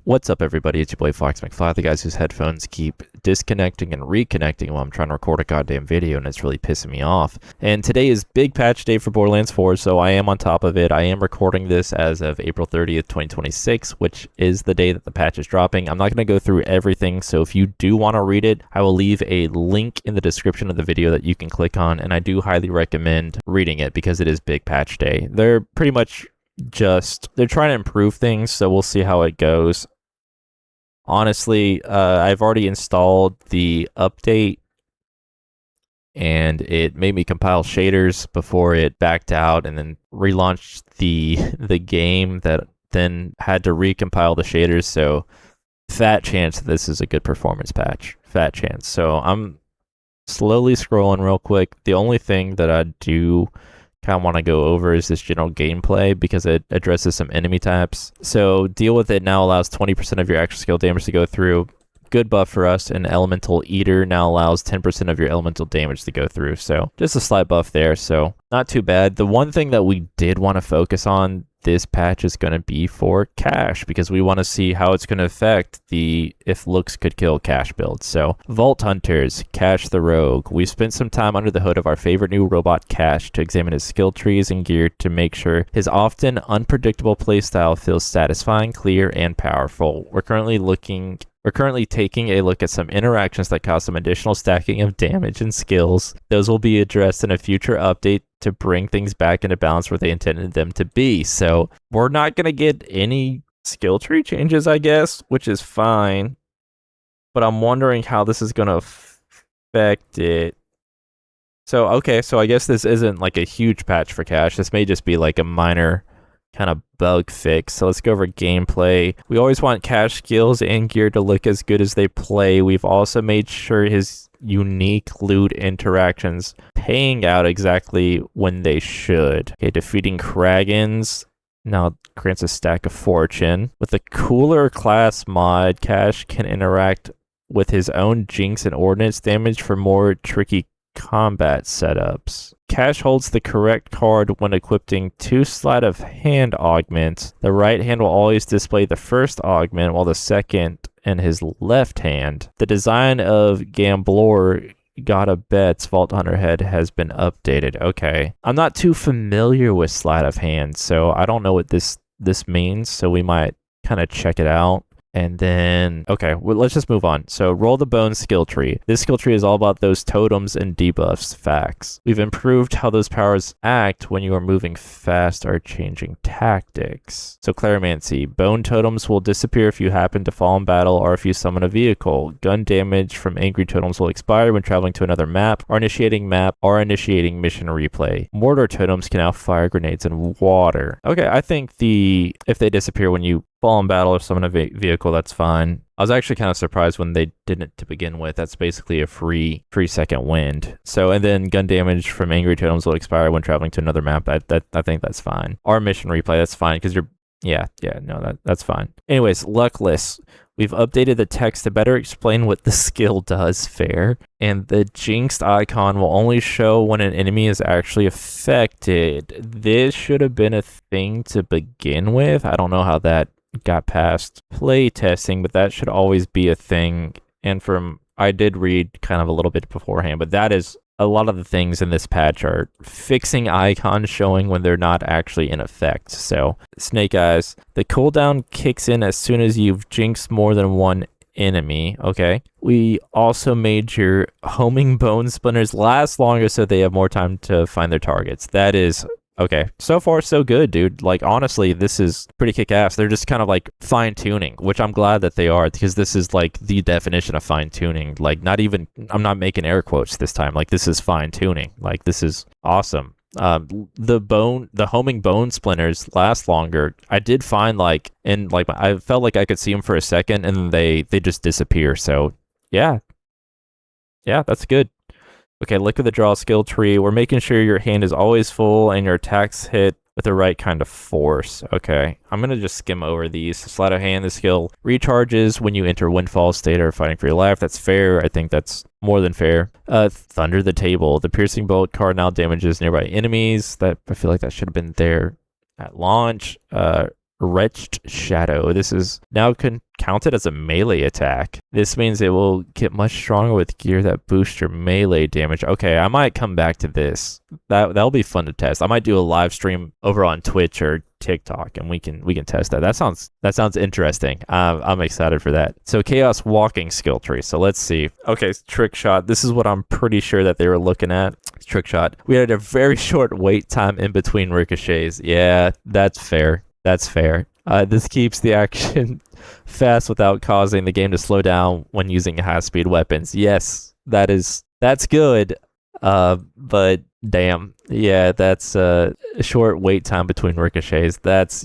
What's up, everybody? It's your boy Fox McFly, the guys whose headphones keep disconnecting and reconnecting while I'm trying to record a goddamn video, and it's really pissing me off. And today is big patch day for Borderlands 4, so I am on top of it. I am recording this as of April 30th, 2026, which is the day that the patch is dropping. I'm not going to go through everything, so if you do want to read it, I will leave a link in the description of the video that you can click on, and I do highly recommend reading it because it is big patch day. They're pretty much they're trying to improve things, so we'll see how it goes. Honestly, I've already installed the update and it made me compile shaders before it backed out and then relaunched the game that then had to recompile the shaders. So fat chance that this is a good performance patch. Fat chance. So I'm slowly scrolling real quick. The only thing that I do kind of want to go over is this general gameplay because it addresses some enemy types. So Deal With It now allows 20% of your extra skill damage to go through. Good buff for us. And Elemental Eater now allows 10% of your elemental damage to go through. So just a slight buff there. So not too bad. The one thing that we did want to focus on this patch is going to be for cash, because we want to see how it's going to affect the if looks could kill cash build. So Vault Hunters, C4SH the Rogue. We spent some time under the hood of our favorite new robot Cash to examine his skill trees and gear to make sure his often unpredictable playstyle feels satisfying, clear, and powerful. We're currently taking a look at some interactions that cause some additional stacking of damage and skills. Those will be addressed in a future update to bring things back into balance where they intended them to be. So we're not going to get any skill tree changes, I guess, which is fine. But I'm wondering how this is going to affect it. So, okay, so I guess this isn't like a huge patch for Cash. This may just be like a minor kind of bug fix. So let's go over gameplay. We always want Cash skills and gear to look as good as they play. We've also made sure his unique loot interactions paying out exactly when they should. Okay, defeating Kragans now grants a stack of fortune. With the cooler class mod, Cash can interact with his own jinx and ordnance damage for more tricky combat setups. Cash holds the correct card when equipping two sleight of hand augments. The right hand will always display the first augment while the second in his left hand. The design of Gambler Gotta Bet's Vault Hunter head has been updated. Okay. I'm not too familiar with sleight of hand, so I don't know what this means, so we might kind of check it out. And then, okay, well, let's just move on. So Roll the Bone skill tree. This skill tree is all about those totems and debuffs, facts. We've improved how those powers act when you are moving fast or changing tactics. So Clarimancy. Bone totems will disappear if you happen to fall in battle or if you summon a vehicle. Gun damage from angry totems will expire when traveling to another map or initiating mission replay. Mortar totems can now fire grenades in water. Okay, I think if they disappear when you fall in battle or summon a vehicle, that's fine. I was actually kind of surprised when they didn't to begin with. That's basically a free second wind. So, and then gun damage from angry totems will expire when traveling to another map. I think that's fine. Or mission replay, that's fine because that's fine. Anyways, Luckless. We've updated the text to better explain what the skill does, fair. And the jinxed icon will only show when an enemy is actually affected. This should have been a thing to begin with. I don't know how that got past play testing, but that should always be a thing. And I did read kind of a little bit beforehand, but that is a lot of the things in this patch are fixing icons showing when they're not actually in effect. So Snake Eyes, the cooldown kicks in as soon as you've jinxed more than one enemy. Okay, we also made your homing bone splinters last longer so they have more time to find their targets. That is okay. So far, so good, dude. Like, honestly, this is pretty kick-ass. They're just kind of like fine-tuning, which I'm glad that they are, because this is like the definition of fine-tuning. Like, I'm not making air quotes this time. Like, this is fine-tuning. Like, this is awesome. The homing bone splinters last longer. I did find I felt like I could see them for a second and then they just disappear. So yeah, that's good. Okay, look at the draw skill tree. We're making sure your hand is always full and your attacks hit with the right kind of force. Okay, I'm going to just skim over these. Sleight of hand, the skill recharges when you enter windfall state or fighting for your life. That's fair. I think that's more than fair. Thunder the table. The piercing bolt card now damages nearby enemies. I feel like that should have been there at launch. Wretched Shadow. This is now counted as a melee attack. This means it will get much stronger with gear that boosts your melee damage. Okay, I might come back to this. That'll be fun to test. I might do a live stream over on Twitch or TikTok, and we can test that. That sounds interesting. I'm excited for that. So Chaos Walking skill tree. So let's see. Okay, Trick Shot. This is what I'm pretty sure that they were looking at. Trick Shot. We had a very short wait time in between ricochets. Yeah, that's fair. That's fair. This keeps the action fast without causing the game to slow down when using high-speed weapons. Yes, that's good. But damn, yeah, that's a short wait time between ricochets. That's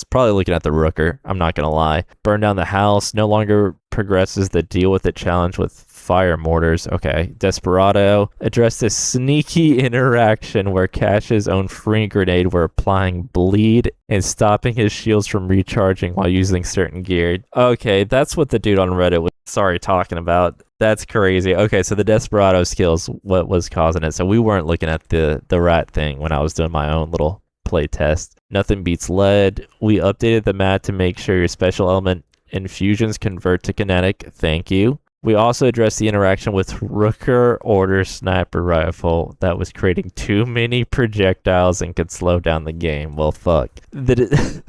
probably looking at the Rooker. I'm not gonna lie. Burn down the house. No longer progresses the deal with it challenge with fire mortars. Okay. Desperado. Address this sneaky interaction where Cash's own free grenade were applying bleed and stopping his shields from recharging while using certain gear. Okay, that's what the dude on Reddit was talking about. That's crazy. Okay, so the Desperado skills, what was causing it? So we weren't looking at the rat thing when I was doing my own little play test. Nothing beats lead. We updated the map to make sure your special element infusions convert to kinetic. Thank you. We also addressed the interaction with Rooker Order Sniper Rifle that was creating too many projectiles and could slow down the game. Well, fuck. The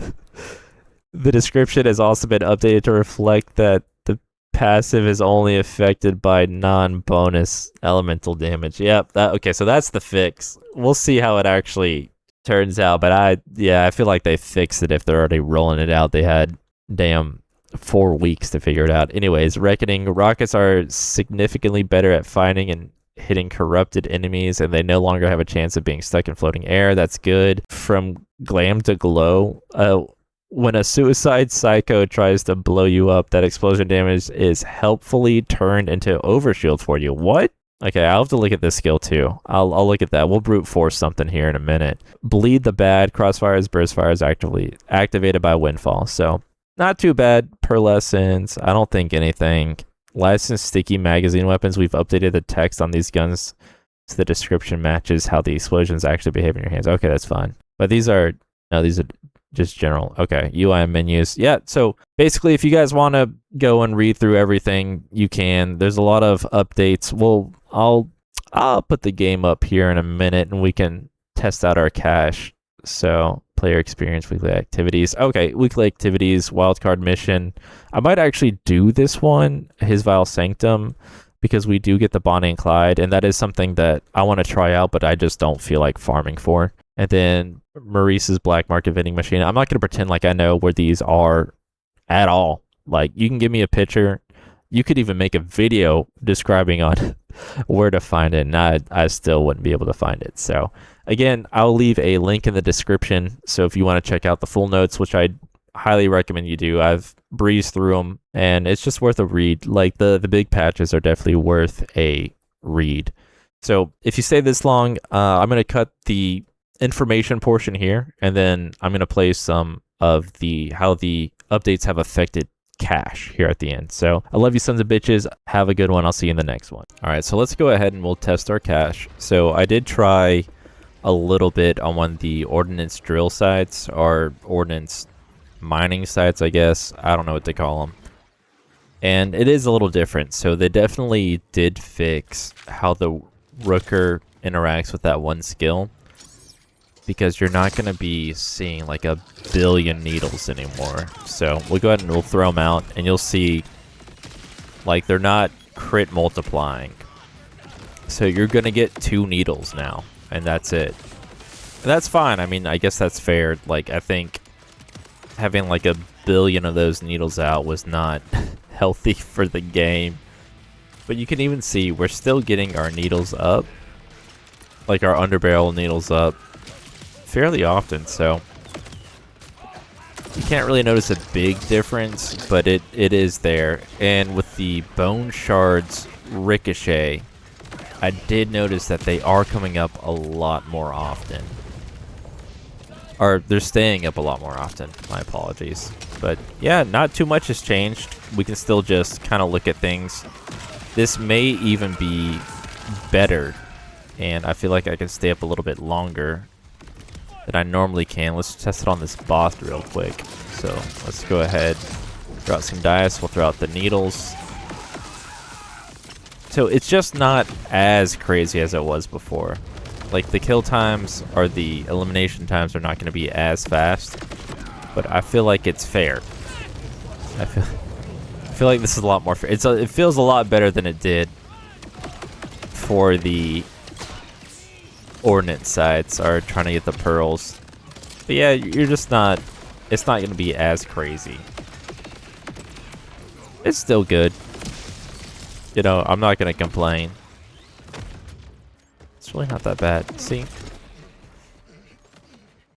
description has also been updated to reflect that the passive is only affected by non-bonus elemental damage. Yep. Okay, so that's the fix. We'll see how it actually turns out, but I feel like they fixed it if they're already rolling it out. They had 4 weeks to figure it out. Anyways, Reckoning. Rockets are significantly better at finding and hitting corrupted enemies, and they no longer have a chance of being stuck in floating air. That's good. From Glam to Glow. When a suicide psycho tries to blow you up, that explosion damage is helpfully turned into overshield for you. What? Okay, I'll have to look at this skill too. I'll look at that. We'll brute force something here in a minute. Bleed the Bad. Crossfires, burst fires activated by Windfall. So not too bad per lessons. I don't think anything. Licensed sticky magazine weapons. We've updated the text on these guns so the description matches how the explosions actually behave in your hands. Okay, that's fine. But these are just general. Okay, UI and menus. Yeah, so basically if you guys want to go and read through everything, you can. There's a lot of updates. I'll put the game up here in a minute and we can test out our cache. So player experience, weekly activities. Okay, weekly activities, wildcard mission. I might actually do this one, his Vile Sanctum, because we do get the Bonnie and Clyde, and that is something that I want to try out, but I just don't feel like farming for. And then Maurice's Black Market Vending Machine. I'm not going to pretend like I know where these are at all. Like, you can give me a picture. You could even make a video describing on where to find it, and I still wouldn't be able to find it. So again, I'll leave a link in the description. So if you want to check out the full notes, which I highly recommend you do, I've breezed through them and it's just worth a read. Like the big patches are definitely worth a read. So if you stay this long, I'm going to cut the information portion here, and then I'm going to play some of how the updates have affected cache here at the end. So I love you sons of bitches. Have a good one. I'll see you in the next one. All right, so let's go ahead and we'll test our cache. So I did try a little bit on one of the ordnance drill sites, or ordnance mining sites, I guess. I don't know what they call them. And it is a little different. So they definitely did fix how the Rooker interacts with that one skill, because you're not going to be seeing like a billion needles anymore. So we'll go ahead and we'll throw them out, and you'll see like they're not crit multiplying. So you're going to get 2 needles now, and that's it. And that's fine. I mean, I guess that's fair. Like, I think having like a billion of those needles out was not healthy for the game. But you can even see we're still getting our needles up, like our underbarrel needles up, fairly often. So you can't really notice a big difference, but it is there. And with the bone shards ricochet, I did notice that they are coming up a lot more often. Or they're staying up a lot more often. My apologies. But yeah, not too much has changed. We can still just kind of look at things. This may even be better, and I feel like I can stay up a little bit longer than I normally can. Let's test it on this boss real quick. So let's go ahead, throw out some dice. We'll throw out the needles. So it's just not as crazy as it was before. Like the kill times or the elimination times are not going to be as fast, but I feel like it's fair. I feel like this is a lot more fair. It feels a lot better than it did for the ordnance sites or trying to get the pearls. But yeah, you're just not. It's not going to be as crazy. It's still good. You know, I'm not going to complain. It's really not that bad. See?